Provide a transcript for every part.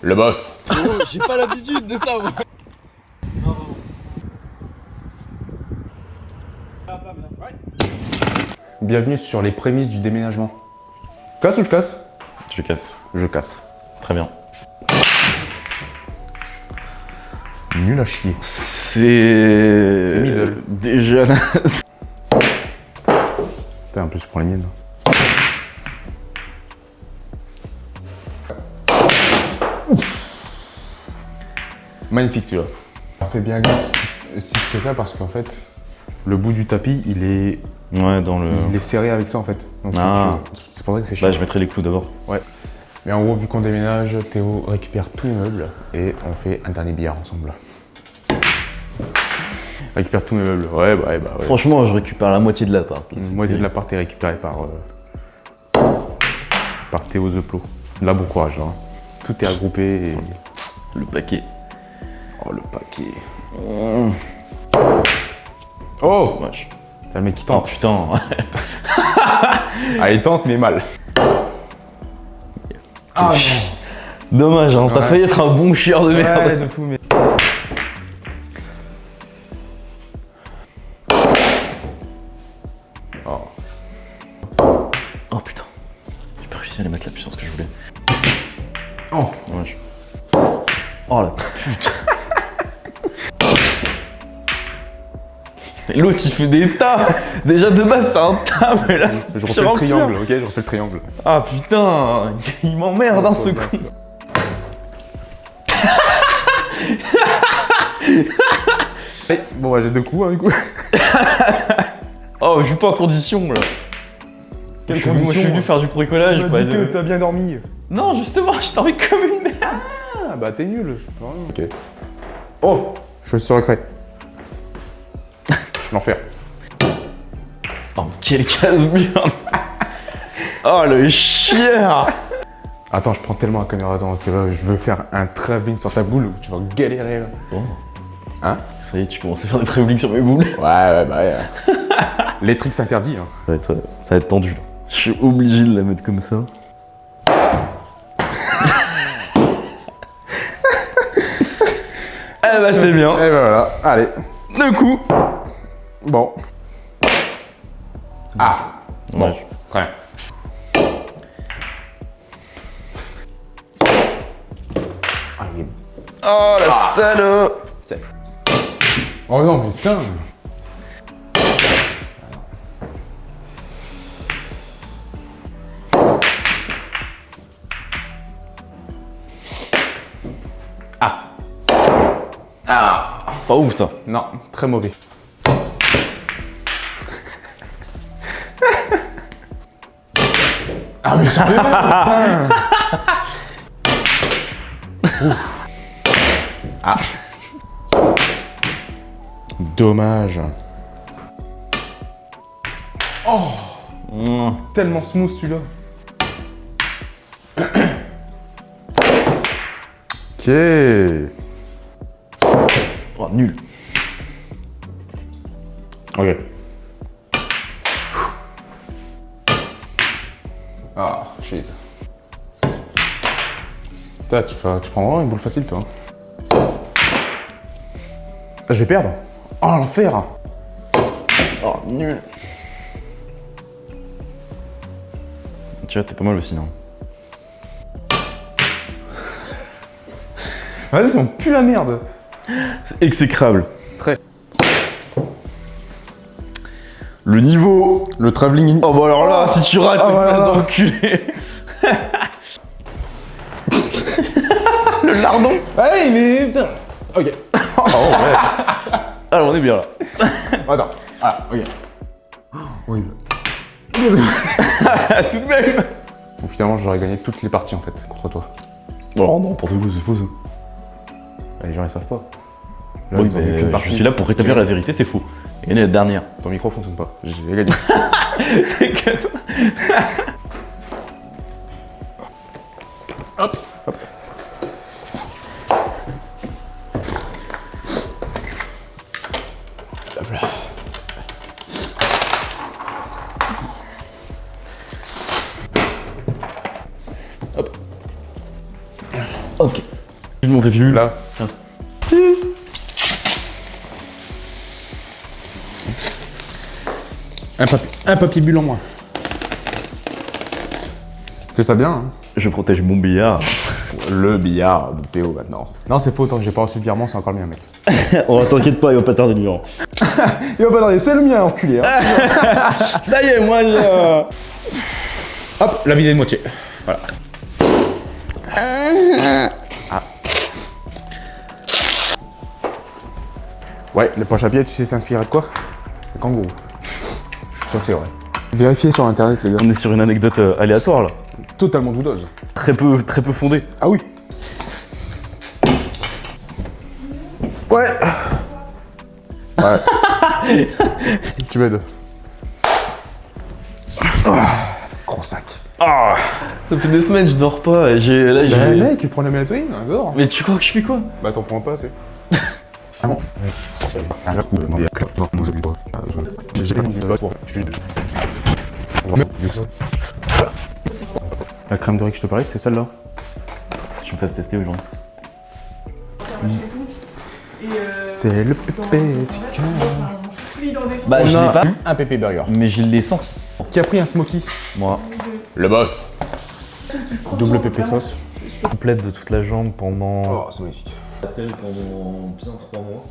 Le boss. Oh, j'ai pas l'habitude de ça, moi. Bienvenue sur les prémices du déménagement. Casse ou je casse? Tu casses. Je casse. Très bien. Nul à chier. C'est middle. Déjà. Putain, en plus, je prends les miennes. Magnifique celui-là. Fais bien gaffe si tu fais ça parce qu'en fait, le bout du tapis, il est serré avec ça en fait. Donc c'est pour ça que c'est chiant. Bah, je mettrai les clous d'abord. Ouais. Mais en gros, vu qu'on déménage, Théo récupère tous les meubles et on fait un dernier billard ensemble. Récupère tous mes meubles. Ouais. Franchement, je récupère la moitié de l'appart. La moitié de l'appart est récupérée par Théo The Plo. Là, bon courage. Hein. Tout est regroupé et... Le paquet. Oh, le paquet. Oh, Dommage. t'as le mec qui Oh tente. putain. Ah, il tente, mais mal. Ah Dommage, hein, t'as Ouais. failli être un bon chieur de merde. Ouais, de fou, mais... Oh. Oh putain. J'ai pas réussi à aller mettre la puissance que je voulais. Oh. Dommage. Oh la putain. L'autre il fait des tas. Déjà de base c'est un tas, mais là Je c'est refais le pire en triangle, pire. ok? Je refais le triangle. Ah putain, il m'emmerde hein ce con. Hey, bon, bah, j'ai deux coups, hein, du coup. Oh, je suis pas en condition là. Quelle Moi je suis condition, venu faire du bricolage. Tu m'as pas dit de- que t'as bien dormi. Non, justement, je t'en comme une merde. Ah, bah, t'es nul. Ok. Oh, je suis sur le cré. L'enfer. Oh, quel casse-burne. Oh, le chien. Attends, je prends tellement la caméra. Attends, parce que là, je veux faire un travelling sur ta boule où tu vas galérer là. Bon, Hein? ça y est, tu commences à faire des travelling sur mes boules. Ouais. Les tricks interdits, hein. Ça va être tendu. Je suis obligé de la mettre comme ça. Eh bah c'est bien. Et bah voilà, allez. Deux coups. Bon. Ah, Bon. très bien. Ah, il est... Oh la salaud. Oh non, mais putain. Pas ouf ça. Non, très mauvais. Ah mais ça putain. Ouf. Ah. Dommage. Oh, tellement smooth celui-là. Ok. Oh, nul. Ok. Ah, shit. Putain, tu prends vraiment une boule facile, toi. Ah, je vais perdre. Oh, l'enfer. Oh, nul. Tu vois, t'es pas mal aussi, non? Vas-y, on pue la merde. C'est exécrable. Très. Le niveau. Le travelling. Oh bah alors là, si tu rates, Oh, espèce voilà. d'enculé. Le lardon. Ouais, mais putain. Ok. Oh, ouais. Alors on est bien là. Attends. Ah, ok. Oh, horrible. Tout de même. Donc finalement, j'aurais gagné toutes les parties en fait contre toi. Oh non, n'importe quoi, c'est faux ça. Les gens ils savent pas. Là, Oui, ils ont vu mais qu'une je partie. suis là pour rétablir la vérité, c'est faux. Et gagné la dernière. Ton micro fonctionne pas. J'ai gagné. C'est que ça. Hop. Hop là. Hop. Ok. Je m'en fais plus. Là. Tiens. Un papier bulle en moins. Fais ça bien, hein. Je protège mon billard. Le billard de Théo maintenant. Non, c'est faux, tant que j'ai pas reçu le virement, c'est encore le mien, mec. Oh, t'inquiète pas, il va pas tarder le virement. Il va pas tarder, c'est le mien, enculé. Hein. Ça y est, moi je... Hop, la vidéo de moitié. Voilà. Ah. Ouais, le poche à pied, tu sais s'inspirer de quoi? Le kangourou. Je suis sûr que c'est vrai. Vérifiez sur internet, les gars. On est sur une anecdote aléatoire là. Totalement douteuse. Très peu fondée. Ah oui. Ouais. Ouais. Tu m'aides. Gros sac. Ah, ça fait des semaines je dors pas et j'ai... Là, Bah mec, prends la mélatonine, dehors. Mais tu crois que je fais quoi? Bah t'en prends pas assez. Ah bon. La crème de riz que je te parlais, c'est celle-là. Faut que tu me fasses tester aujourd'hui. C'est le pépé chicken. Bah je l'ai pas, un pépé burger. mais je l'ai senti. Qui a pris un smoky? Moi. Le boss. Double pépé sauce. Complète de toute la jambe pendant... Oh, c'est magnifique. Atterri pendant bien 3 mois.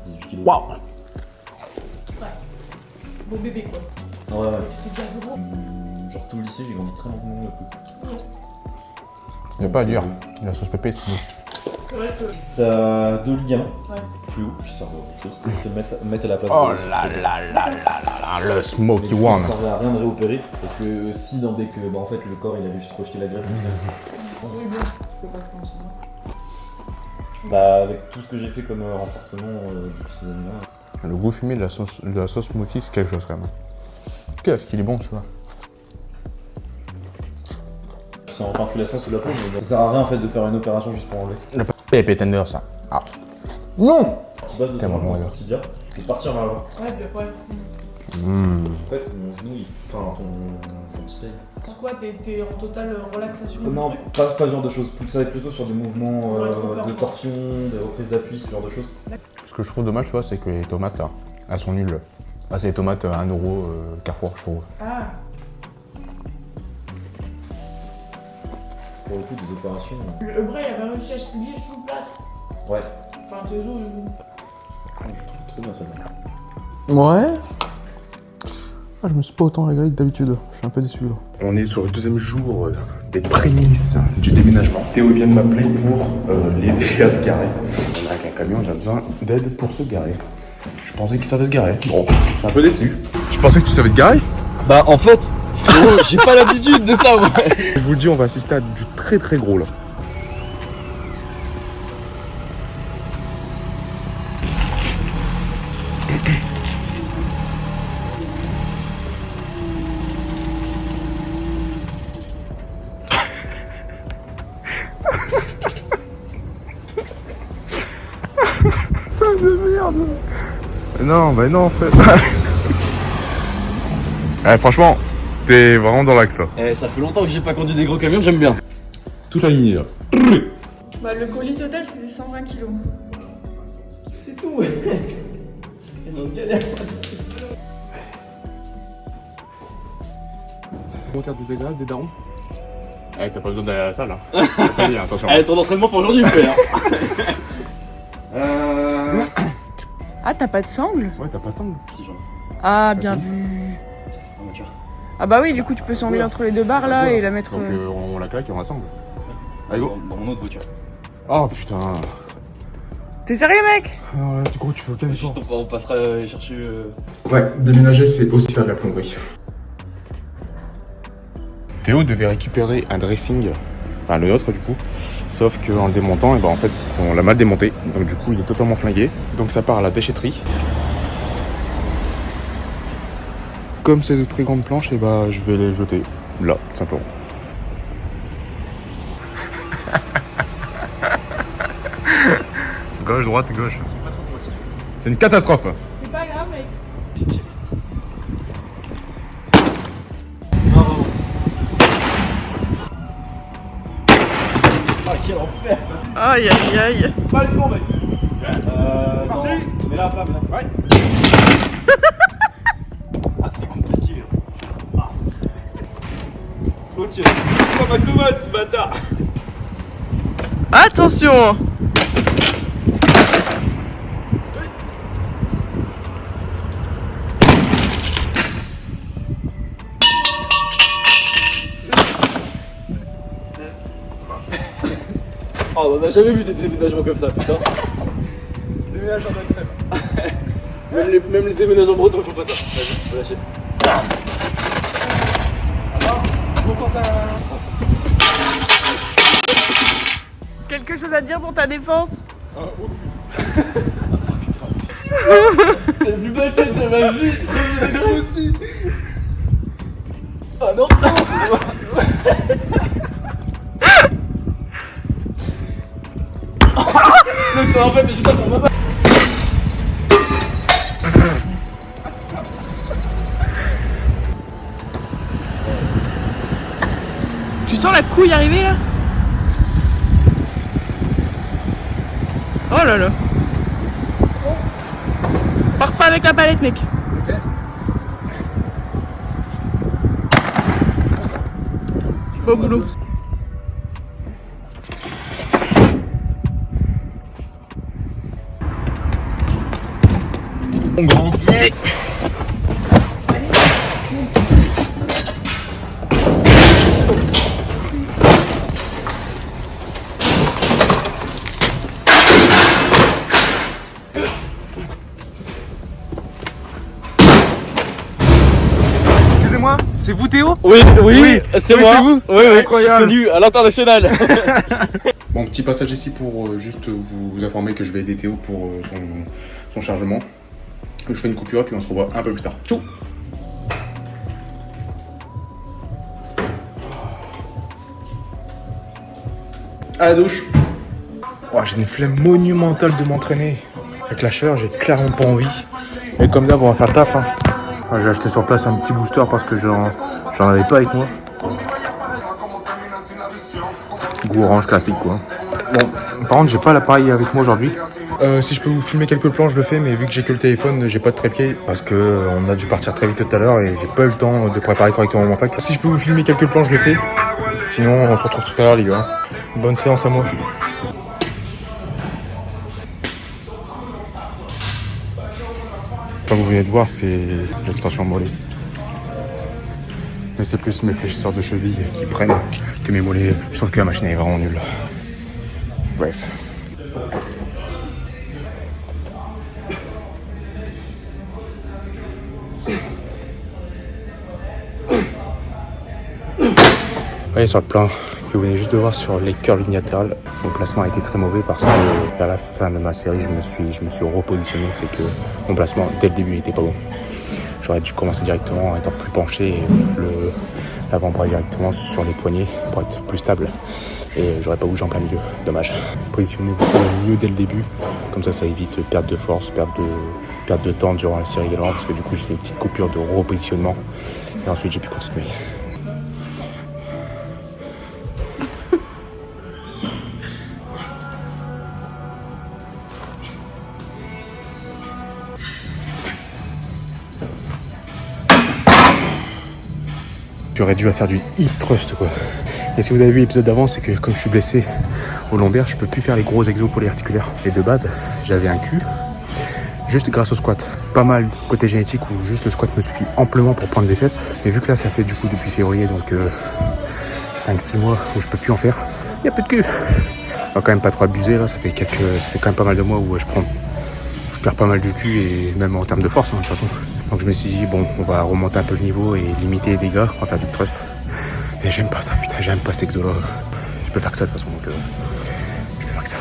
18 kilos. Waouh. Beau bébé quoi. Ouais, ouais. T'es déjà gros. Genre tout le lycée, j'ai grandi très lentement d'un coup. Il n'y a pas à dire. La sauce pépé, c'est bon. C'est vrai que. T'as 2 ligaments. Ouais. Plus haut, qui servent à autre chose. Te mettre à la place Oh de... là là là là là, le Mais smoky du coup, one. ça servait à rien de réopérer. Parce que si dans dès que... Bah en fait le corps il avait juste rejeté la greffe. Oui, bon. Je peux pas faire ça. Bah avec tout ce que j'ai fait comme renforcement depuis ces années-là. Le goût fumé de la sauce smoky, c'est quelque chose quand même. Qu'est-ce qu'il est bon, tu vois. Enfin tu la sens sous la peau, mais ça sert à rien en fait de faire une opération juste pour enlever. Le pépé tender, ça. Ah. Non. Tu passes de Tellement bon, ton gars. tibia, et partir vers l'avant. Ouais, bien, ouais. En fait mon genou, enfin ton tibia. C'est quoi, t'es en totale relaxation? Non, du truc pas ce genre de choses. Ça va être plutôt sur des mouvements Ouais, trop bien. de torsion, de reprise d'appui, ce genre de choses. Ce que je trouve dommage, tu vois, c'est que les tomates, là, elles sont nulles. Ah, c'est les tomates à 1 euro Carrefour, je trouve. Ah, Pour le coup, des opérations. le bras il avait réussi à se plier sous place. Ouais. Enfin, tes os. Je trouve trop bien ça. Ouais. Ah, je me suis pas autant régalé que d'habitude. Je suis un peu déçu là. On est sur le deuxième jour des prémices du déménagement. Théo vient de m'appeler pour l'aider à se garer. On a avec un camion, j'ai besoin d'aide pour se garer. Je pensais qu'il savait se garer. Bon, je suis un peu déçu. Je pensais que tu savais te garer. Bah en fait, frérot, j'ai pas l'habitude de ça, ouais. Je vous le dis, on va assister à du très très gros là. Putain de merde. Non, bah non en fait. Franchement, t'es vraiment dans l'axe là. Eh, ça fait longtemps que j'ai pas conduit des gros camions, j'aime bien. Toute alignée là. Bah, le colis total c'était 120 kilos. C'est tout, ouais. Et donc galère là-dessus. C'est bon, des agréables, des darons. Eh, t'as pas besoin d'aller à la salle là. T'as pas dit, attention. Allez, ton entraînement pour aujourd'hui, frère. Ah, t'as pas de sangle? Ouais, t'as pas de sangle. Si, j'en ai. Ah, bien vu. En voiture. Ah, bah oui, du coup, tu peux sangler entre les deux barres là et la mettre. Donc on la claque et on rassemble. Allez, go. Dans mon autre voiture. Oh putain. T'es sérieux, mec? Non, là, du coup, tu fais aucun effort. Juste, on passera chercher. Ouais, déménager, c'est aussi faire de la plomberie. Théo devait récupérer un dressing, enfin le nôtre du coup, sauf qu'en le démontant, et ben en fait, on l'a mal démonté, donc du coup il est totalement flingué, donc ça part à la déchetterie. Comme c'est de très grandes planches, et bah je vais les jeter là, tout simplement. Gauche, droite, gauche. C'est une catastrophe. C'est pas grave, mec. Ah, quel enfer. Aïe aïe aïe. Pas le bon, mec. Non. Mais là, plat, mais là. Ouais. Ah, c'est compliqué. Ah. Oh, tiens. Pas ma commode, ce bâtard. Attention. Oh, on a jamais vu des déménagements comme ça, putain. Déménagement d'Axel. même les déménagements bretons ils font pas ça. Vas-y, tu peux lâcher. Alors, je m'entends Quelque chose à dire pour ta défense? C'est la plus belle tête de ma vie. Moi aussi. Ah non. Mais toi en fait, juste ça pour moi. Tu sens la couille arriver là? Oh là là. Pars pas avec la palette, mec. Ok. Beau boulot. Mon grand. Excusez-moi, c'est vous Théo? Oui, c'est Oui, moi. c'est vous. Oui, C'est incroyable. Connu à l'international. Bon, petit passage ici pour juste vous informer que je vais aider Théo pour son chargement. Je fais une coupure et puis on se revoit un peu plus tard. Tchou! À la douche. Oh, j'ai une flemme monumentale de m'entraîner. Avec la chaleur, j'ai clairement pas envie. Mais comme d'hab, on va faire le taf. Hein. Enfin, j'ai acheté sur place un petit booster parce que j'en avais pas avec moi. Goût orange classique quoi. Bon, par contre, j'ai pas l'appareil avec moi aujourd'hui. Si je peux vous filmer quelques plans, je le fais, mais vu que j'ai que le téléphone, j'ai pas de trépied parce que on a dû partir très vite tout à l'heure et j'ai pas eu le temps de préparer correctement mon sac. Si je peux vous filmer quelques plans, je le fais. Sinon, on se retrouve tout à l'heure, les gars. Bonne séance à moi. Comme vous venez de voir, c'est l'extension mollet. Mais c'est plus mes fléchisseurs de cheville qui prennent que mes mollets. Je trouve que la machine est vraiment nulle. Bref. Ouais, sur le plan que vous venez juste de voir sur les curls unilatérales, mon placement a été très mauvais parce que vers la fin de ma série, je me suis repositionné. C'est que mon placement dès le début n'était pas bon. J'aurais dû commencer directement en étant plus penché et l'avant-bras directement sur les poignets pour être plus stable. Et j'aurais pas bougé en plein milieu, dommage. Positionnez-vous mieux dès le début, comme ça évite perte de force, perte de temps durant la série également, parce que du coup j'ai fait une petite coupure de repositionnement et ensuite j'ai pu continuer. J'aurais dû faire du hip thrust quoi. Et si vous avez vu l'épisode d'avant, c'est que comme je suis blessé au lombaire, je peux plus faire les gros exos polyarticulaires. Et de base, j'avais un cul juste grâce au squat. Pas mal côté génétique où juste le squat me suffit amplement pour prendre des fesses. Mais vu que là ça fait du coup depuis février, donc 5-6 mois où je peux plus en faire, il y a plus de cul. On va quand même pas trop abuser là, ça fait quand même pas mal de mois où je perds pas mal de cul et même en termes de force hein, de toute façon. Donc je me suis dit bon, on va remonter un peu le niveau et limiter les dégâts, on va faire du thrust. Et j'aime pas ça, putain, j'aime pas cet exo là. Je peux faire que ça de toute façon, donc je peux faire que ça.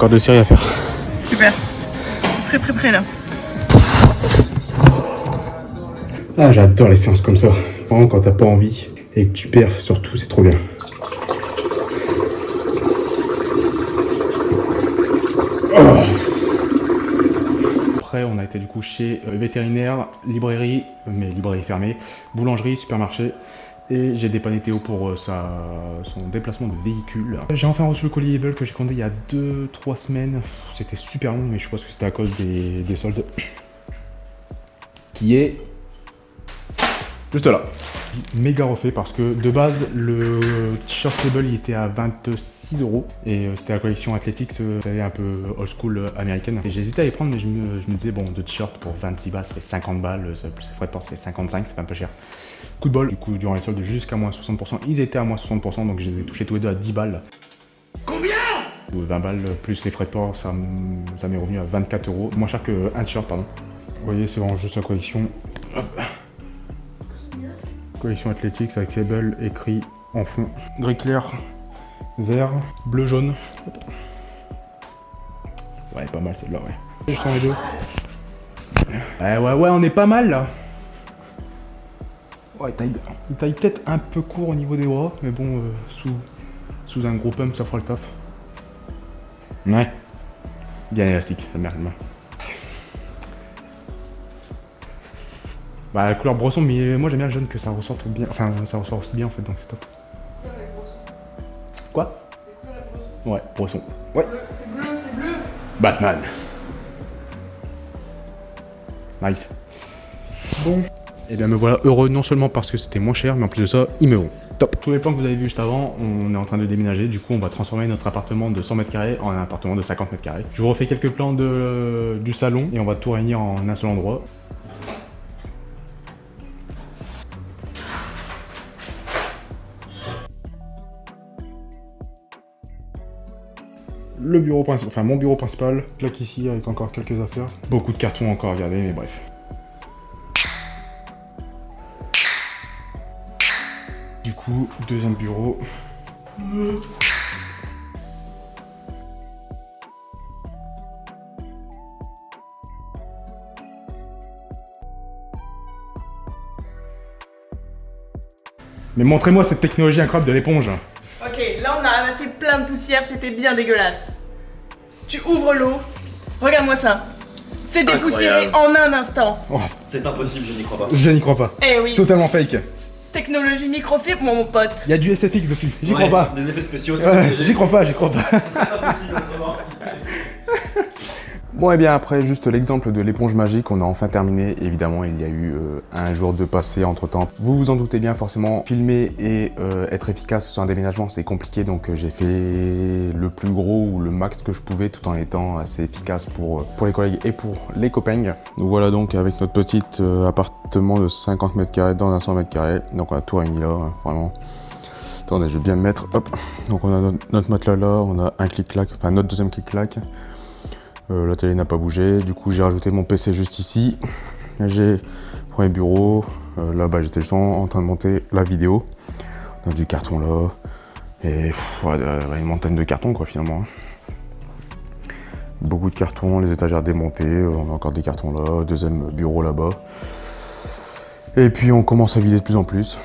encore 2 séries à faire. Super. Très prêt là. Ah, j'adore les séances comme ça. Vraiment, quand t'as pas envie et que tu perfs surtout, c'est trop bien. Oh. Après, on a été du coup chez vétérinaire, librairie, mais librairie fermée, boulangerie, supermarché. Et j'ai dépanné Théo pour son déplacement de véhicule. J'ai enfin reçu le colis Able que j'ai commandé il y a 2-3 semaines. C'était super long, mais je pense que c'était à cause des soldes. Qui est juste là. Méga refait parce que de base le t-shirt Able il était à 26 €. Et c'était la collection Athletics, c'était un peu old school américaine. Et j'hésitais à les prendre, mais je me disais, bon, 2 t-shirts pour 26 balles, ça fait 50 balles, plus les frais de port, ça fait 55, c'est pas un peu cher. Coup de bol, du coup, durant les soldes jusqu'à moins 60%, ils étaient à moins 60%, donc je les ai touchés tous les deux à 10 balles. Combien 20 balles plus les frais de port, ça m'est revenu à 24 €, moins cher qu'un t-shirt, pardon. Vous voyez, c'est vraiment juste la collection. Hop. Collection Athletics avec Able écrit en fond. Gris clair, vert, bleu, jaune. Ouais, pas mal celle-là, ouais. Je sens les deux. Ouais, on est pas mal là. Ouais, il taille peut-être un peu court au niveau des bras, mais bon, sous un gros pump, ça fera le taf. Ouais. Bien élastique, la merde. Bah, la couleur brosson, mais moi j'aime bien le jaune que ça ressorte bien. Enfin, ça ressort aussi bien en fait, donc c'est top. Quoi? Ouais, brosson. Ouais. C'est bleu. Batman. Nice. Bon. Et bien me voilà heureux non seulement parce que c'était moins cher, mais en plus de ça, ils me vont. Top. Tous les plans que vous avez vus juste avant, on est en train de déménager. Du coup, on va transformer notre appartement de 100 m² en un appartement de 50 m². Je vous refais quelques plans du salon et on va tout réunir en un seul endroit. Le bureau principal, enfin mon bureau principal, plaque ici avec encore quelques affaires. Beaucoup de cartons encore à garder, mais bref. Du coup, deuxième bureau. Mais montrez-moi cette technologie incroyable de l'éponge. Ok, là on a ramassé plein de poussière, c'était bien dégueulasse. Tu ouvres l'eau, regarde-moi ça. C'est dépoussiéré en un instant. Oh, C'est impossible, je n'y crois pas. je n'y crois pas. Eh oui. Totalement fake. Technologie microfibre, mon pote. Il y a du SFX dessus, j'y crois pas. Des effets spéciaux, c'est J'y crois pas. C'est pas possible autrement. Bon et bien après juste l'exemple de l'éponge magique, on a enfin terminé. Évidemment il y a eu un jour de passé entre temps. Vous vous en doutez bien, forcément filmer et être efficace sur un déménagement c'est compliqué, donc j'ai fait le plus gros ou le max que je pouvais tout en étant assez efficace pour les collègues et pour les copains. Donc voilà donc avec notre petit appartement de 50 m² dans un 100 m², donc on a tout réuni là, hein, vraiment. Attendez, je vais bien me mettre, hop. Donc on a notre matelas là, on a un clic-clac, enfin notre deuxième clic-clac. La télé n'a pas bougé, du coup j'ai rajouté mon PC juste ici. J'ai le premier bureau, là-bas j'étais juste en train de monter la vidéo. On a du carton là, et une montagne de cartons quoi finalement. Beaucoup de cartons, les étagères démontées, on a encore des cartons là, deuxième bureau là-bas. Et puis on commence à vider de plus en plus.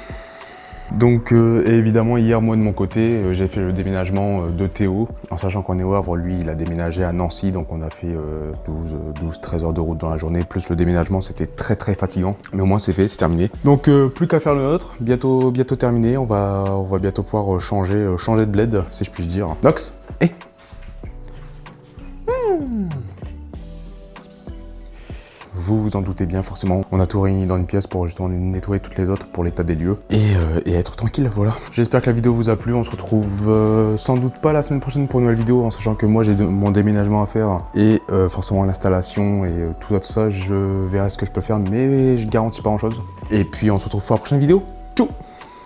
Donc évidemment hier moi de mon côté j'ai fait le déménagement de Théo, en sachant qu'en est au Havre, lui il a déménagé à Nancy, donc on a fait 12-13 heures de route dans la journée, plus le déménagement, c'était très fatigant, mais au moins c'est fait, c'est terminé. Donc plus qu'à faire le nôtre, bientôt terminé, on va bientôt pouvoir changer de bled si je puis dire. Nox, Vous vous en doutez bien forcément, on a tout réuni dans une pièce pour justement nettoyer toutes les autres pour l'état des lieux et être tranquille, voilà. J'espère que la vidéo vous a plu, on se retrouve sans doute pas la semaine prochaine pour une nouvelle vidéo, en sachant que moi j'ai mon déménagement à faire et forcément l'installation et tout ça, je verrai ce que je peux faire, mais je garantis pas grand chose. Et puis on se retrouve pour la prochaine vidéo, tchou!